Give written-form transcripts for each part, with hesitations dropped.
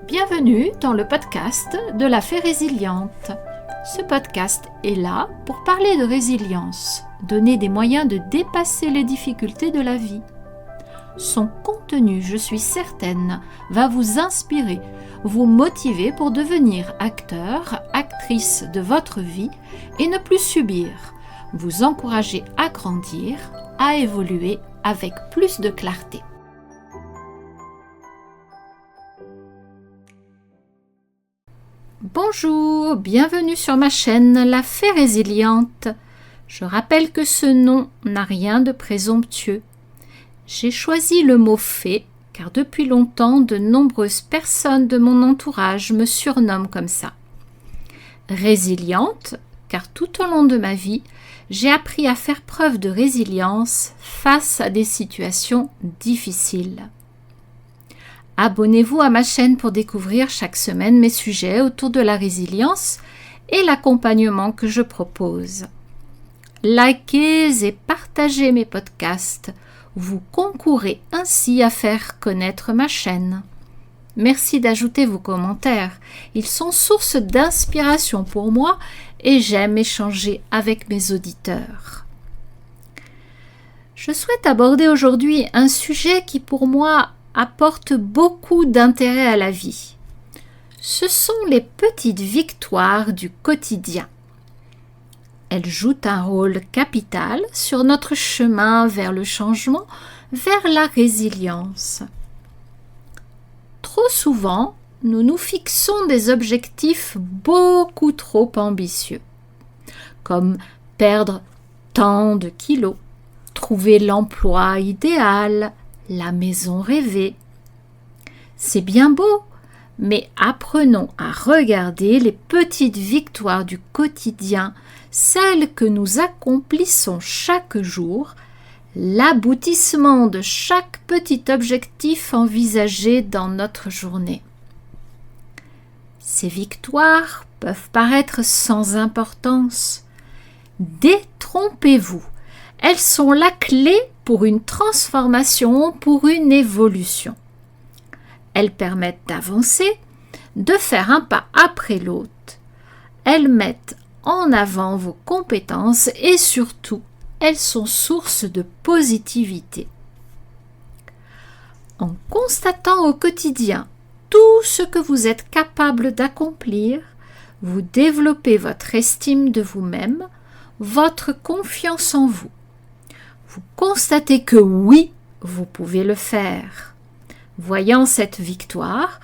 Bienvenue dans le podcast de la Fée Résiliente. Ce podcast est là pour parler de résilience, donner des moyens de dépasser les difficultés de la vie. Son contenu, je suis certaine, va vous inspirer, vous motiver pour devenir acteur, actrice de votre vie et ne plus subir, vous encourager à grandir, à évoluer avec plus de clarté. Bonjour, bienvenue sur ma chaîne La Fée Résiliente. Je rappelle que ce nom n'a rien de présomptueux. J'ai choisi le mot fée car depuis longtemps de nombreuses personnes de mon entourage me surnomment comme ça. Résiliente car tout au long de ma vie, j'ai appris à faire preuve de résilience face à des situations difficiles. Abonnez-vous à ma chaîne pour découvrir chaque semaine mes sujets autour de la résilience et l'accompagnement que je propose. Likez et partagez mes podcasts. Vous concourez ainsi à faire connaître ma chaîne. Merci d'ajouter vos commentaires. Ils sont source d'inspiration pour moi et j'aime échanger avec mes auditeurs. Je souhaite aborder aujourd'hui un sujet qui pour moi apporte beaucoup d'intérêt à la vie. Ce sont les petites victoires du quotidien. Elles jouent un rôle capital sur notre chemin vers le changement, vers la résilience. Trop souvent, nous nous fixons des objectifs beaucoup trop ambitieux, comme perdre tant de kilos, trouver l'emploi idéal, la maison rêvée. C'est bien beau, mais apprenons à regarder les petites victoires du quotidien, celles que nous accomplissons chaque jour, l'aboutissement de chaque petit objectif envisagé dans notre journée. Ces victoires peuvent paraître sans importance. Détrompez-vous, elles sont la clé pour une transformation, pour une évolution. Elles permettent d'avancer, de faire un pas après l'autre. Elles mettent en avant vos compétences et surtout, elles sont source de positivité. En constatant au quotidien tout ce que vous êtes capable d'accomplir, vous développez votre estime de vous-même, votre confiance en vous. Vous constatez que oui, vous pouvez le faire. Voyant cette victoire,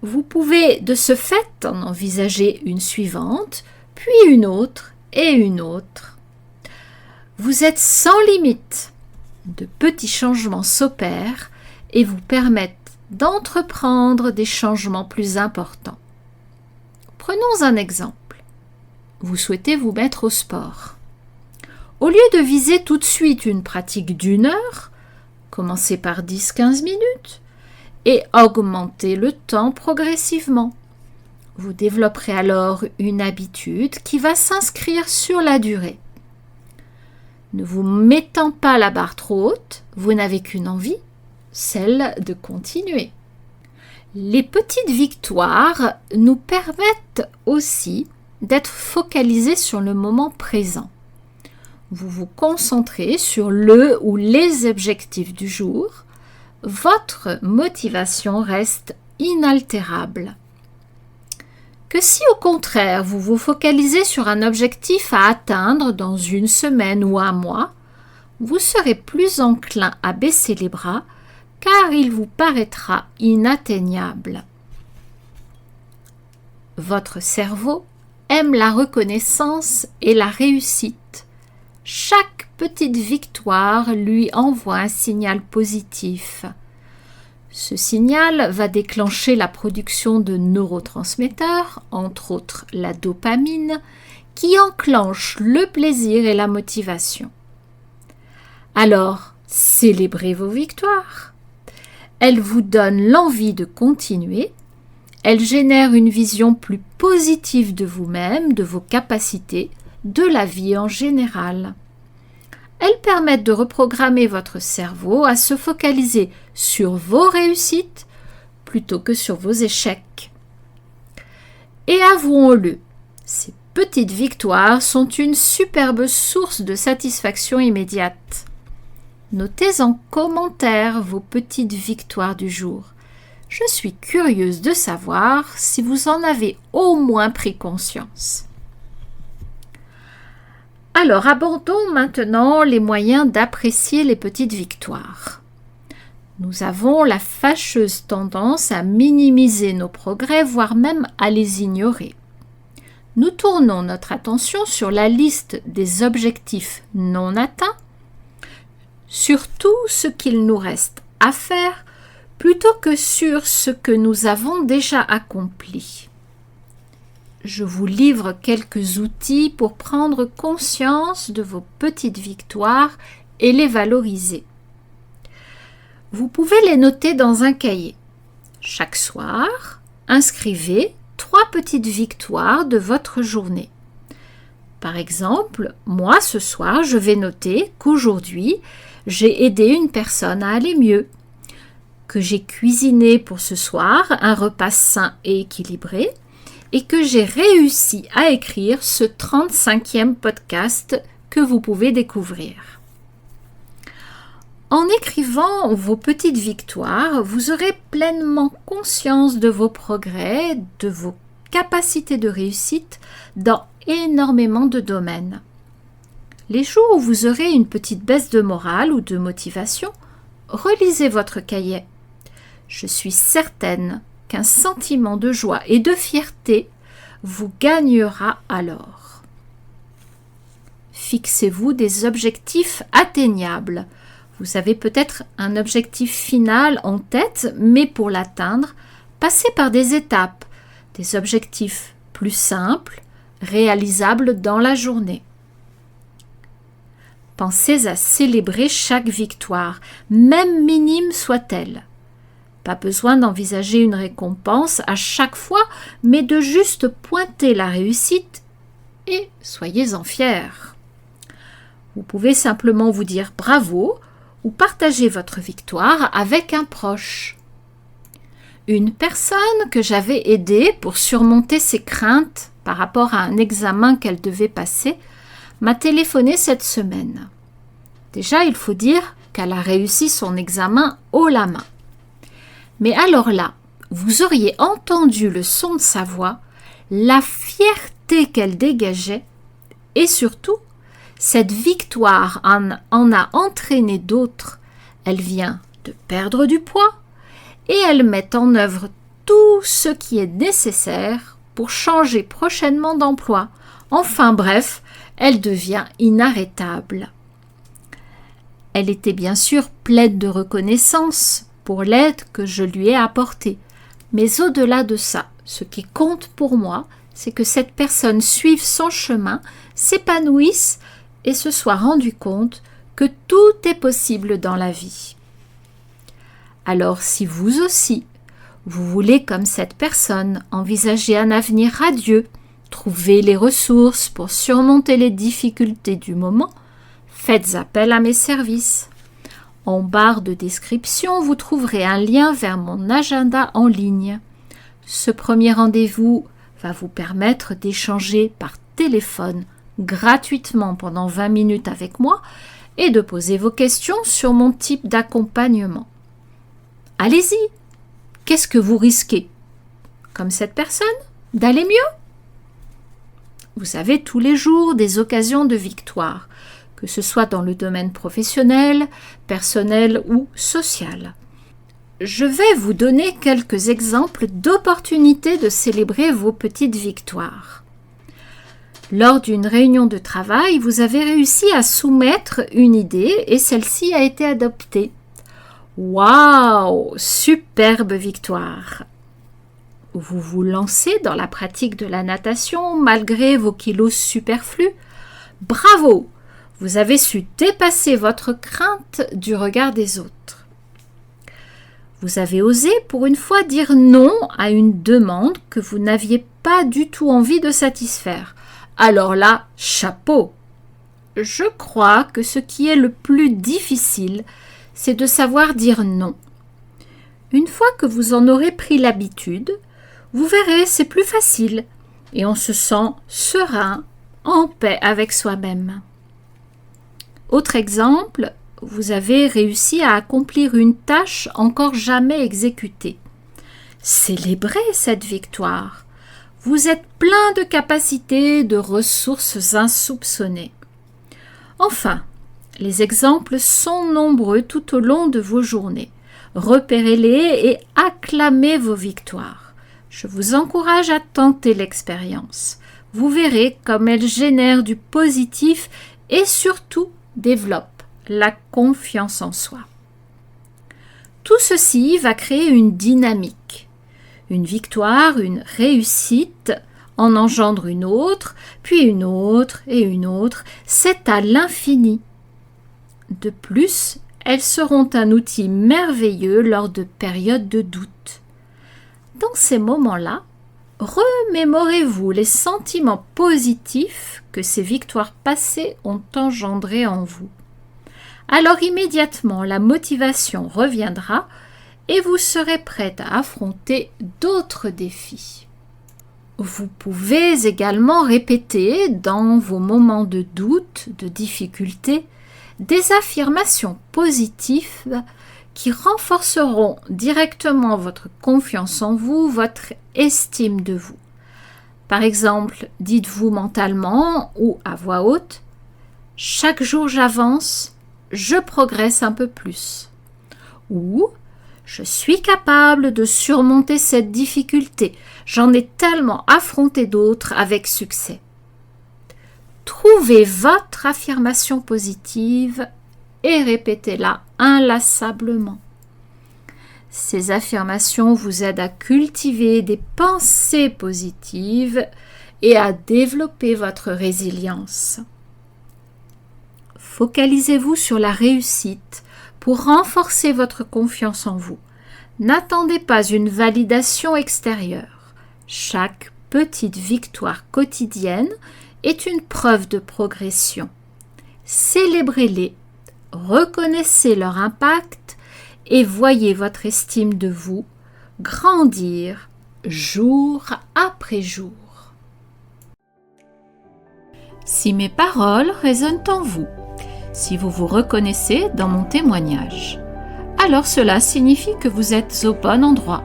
vous pouvez de ce fait en envisager une suivante, puis une autre et une autre. Vous êtes sans limite. De petits changements s'opèrent et vous permettent d'entreprendre des changements plus importants. Prenons un exemple. Vous souhaitez vous mettre au sport. Au lieu de viser tout de suite une pratique d'1 heure, commencez par 10-15 minutes et augmentez le temps progressivement. Vous développerez alors une habitude qui va s'inscrire sur la durée. Ne vous mettant pas la barre trop haute, vous n'avez qu'une envie, celle de continuer. Les petites victoires nous permettent aussi d'être focalisés sur le moment présent. Vous vous concentrez sur le ou les objectifs du jour, votre motivation reste inaltérable. Que si au contraire vous vous focalisez sur un objectif à atteindre dans 1 semaine ou 1 mois, vous serez plus enclin à baisser les bras car il vous paraîtra inatteignable. Votre cerveau aime la reconnaissance et la réussite. Chaque petite victoire lui envoie un signal positif. Ce signal va déclencher la production de neurotransmetteurs, entre autres la dopamine, qui enclenche le plaisir et la motivation. Alors, célébrez vos victoires. Elles vous donnent l'envie de continuer. Elles génèrent une vision plus positive de vous-même, de vos capacités, de la vie en général. Elles permettent de reprogrammer votre cerveau à se focaliser sur vos réussites plutôt que sur vos échecs. Et avouons-le, ces petites victoires sont une superbe source de satisfaction immédiate. Notez en commentaire vos petites victoires du jour. Je suis curieuse de savoir si vous en avez au moins pris conscience. Alors, abordons maintenant les moyens d'apprécier les petites victoires. Nous avons la fâcheuse tendance à minimiser nos progrès, voire même à les ignorer. Nous tournons notre attention sur la liste des objectifs non atteints, sur tout ce qu'il nous reste à faire, plutôt que sur ce que nous avons déjà accompli. Je vous livre quelques outils pour prendre conscience de vos petites victoires et les valoriser. Vous pouvez les noter dans un cahier. Chaque soir, inscrivez 3 petites victoires de votre journée. Par exemple, moi ce soir, je vais noter qu'aujourd'hui, j'ai aidé une personne à aller mieux, que j'ai cuisiné pour ce soir un repas sain et équilibré, et que j'ai réussi à écrire ce 35e podcast que vous pouvez découvrir. En écrivant vos petites victoires, vous aurez pleinement conscience de vos progrès, de vos capacités de réussite dans énormément de domaines. Les jours où vous aurez une petite baisse de morale ou de motivation, relisez votre cahier. Je suis certaine qu'un sentiment de joie et de fierté vous gagnera alors. Fixez-vous des objectifs atteignables. Vous avez peut-être un objectif final en tête, mais pour l'atteindre, passez par des étapes, des objectifs plus simples, réalisables dans la journée. Pensez à célébrer chaque victoire, même minime soit-elle. Pas besoin d'envisager une récompense à chaque fois, mais de juste pointer la réussite et soyez-en fiers. Vous pouvez simplement vous dire bravo ou partager votre victoire avec un proche. Une personne que j'avais aidée pour surmonter ses craintes par rapport à un examen qu'elle devait passer m'a téléphoné cette semaine. Déjà, il faut dire qu'elle a réussi son examen haut la main. Mais alors là, vous auriez entendu le son de sa voix, la fierté qu'elle dégageait et surtout, cette victoire en a entraîné d'autres. Elle vient de perdre du poids et elle met en œuvre tout ce qui est nécessaire pour changer prochainement d'emploi. Enfin bref, elle devient inarrêtable. Elle était bien sûr pleine de reconnaissance pour l'aide que je lui ai apportée. Mais au-delà de ça, ce qui compte pour moi, c'est que cette personne suive son chemin, s'épanouisse et se soit rendu compte que tout est possible dans la vie. Alors si vous aussi, vous voulez comme cette personne envisager un avenir radieux, trouver les ressources pour surmonter les difficultés du moment, faites appel à mes services. En barre de description, vous trouverez un lien vers mon agenda en ligne. Ce premier rendez-vous va vous permettre d'échanger par téléphone gratuitement pendant 20 minutes avec moi et de poser vos questions sur mon type d'accompagnement. Allez-y! Qu'est-ce que vous risquez? Comme cette personne? D'aller mieux? Vous avez tous les jours des occasions de victoire, que ce soit dans le domaine professionnel, personnel ou social. Je vais vous donner quelques exemples d'opportunités de célébrer vos petites victoires. Lors d'une réunion de travail, vous avez réussi à soumettre une idée et celle-ci a été adoptée. Waouh! Superbe victoire! Vous vous lancez dans la pratique de la natation malgré vos kilos superflus. Bravo! Vous avez su dépasser votre crainte du regard des autres. Vous avez osé pour une fois dire non à une demande que vous n'aviez pas du tout envie de satisfaire. Alors là, chapeau! Je crois que ce qui est le plus difficile, c'est de savoir dire non. Une fois que vous en aurez pris l'habitude, vous verrez, c'est plus facile et on se sent serein, en paix avec soi-même. Autre exemple, vous avez réussi à accomplir une tâche encore jamais exécutée. Célébrez cette victoire. Vous êtes plein de capacités, de ressources insoupçonnées. Enfin, les exemples sont nombreux tout au long de vos journées. Repérez-les et acclamez vos victoires. Je vous encourage à tenter l'expérience. Vous verrez comme elle génère du positif et surtout développe la confiance en soi. Tout ceci va créer une dynamique. Une victoire, une réussite en engendre une autre, puis une autre et une autre. C'est à l'infini. De plus, elles seront un outil merveilleux lors de périodes de doute. Dans ces moments-là, remémorez-vous les sentiments positifs que ces victoires passées ont engendrés en vous. Alors immédiatement, la motivation reviendra et vous serez prête à affronter d'autres défis. Vous pouvez également répéter dans vos moments de doute, de difficulté, des affirmations positives qui renforceront directement votre confiance en vous, votre estime de vous. Par exemple, dites-vous mentalement ou à voix haute « Chaque jour j'avance, je progresse un peu plus » ou « Je suis capable de surmonter cette difficulté, j'en ai tellement affronté d'autres avec succès ». Trouvez votre affirmation positive et répétez-la inlassablement. Ces affirmations vous aident à cultiver des pensées positives et à développer votre résilience. Focalisez-vous sur la réussite pour renforcer votre confiance en vous. N'attendez pas une validation extérieure. Chaque petite victoire quotidienne est une preuve de progression. Célébrez-les, reconnaissez leur impact et voyez votre estime de vous grandir jour après jour. Si mes paroles résonnent en vous, si vous vous reconnaissez dans mon témoignage, alors cela signifie que vous êtes au bon endroit.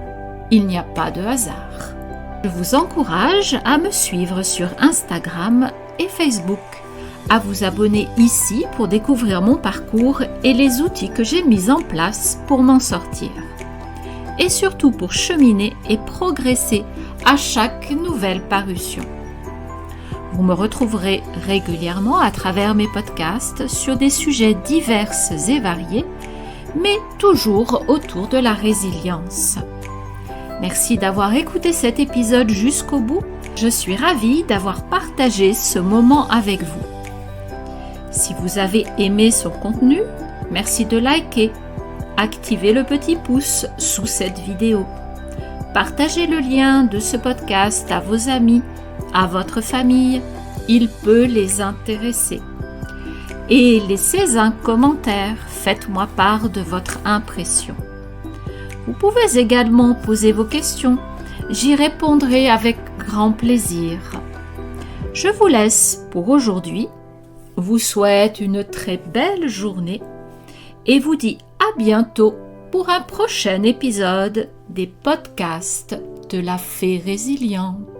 Il n'y a pas de hasard. Je vous encourage à me suivre sur Instagram et Facebook, à vous abonner ici pour découvrir mon parcours et les outils que j'ai mis en place pour m'en sortir. Et surtout pour cheminer et progresser à chaque nouvelle parution. Vous me retrouverez régulièrement à travers mes podcasts sur des sujets divers et variés, mais toujours autour de la résilience. Merci d'avoir écouté cet épisode jusqu'au bout. Je suis ravie d'avoir partagé ce moment avec vous. Si vous avez aimé son contenu, merci de liker. Activez le petit pouce sous cette vidéo. Partagez le lien de ce podcast à vos amis, à votre famille. Il peut les intéresser. Et laissez un commentaire. Faites-moi part de votre impression. Vous pouvez également poser vos questions. J'y répondrai avec grand plaisir. Je vous laisse pour aujourd'hui, vous souhaite une très belle journée et vous dis à bientôt pour un prochain épisode des podcasts de la Fée Résiliente.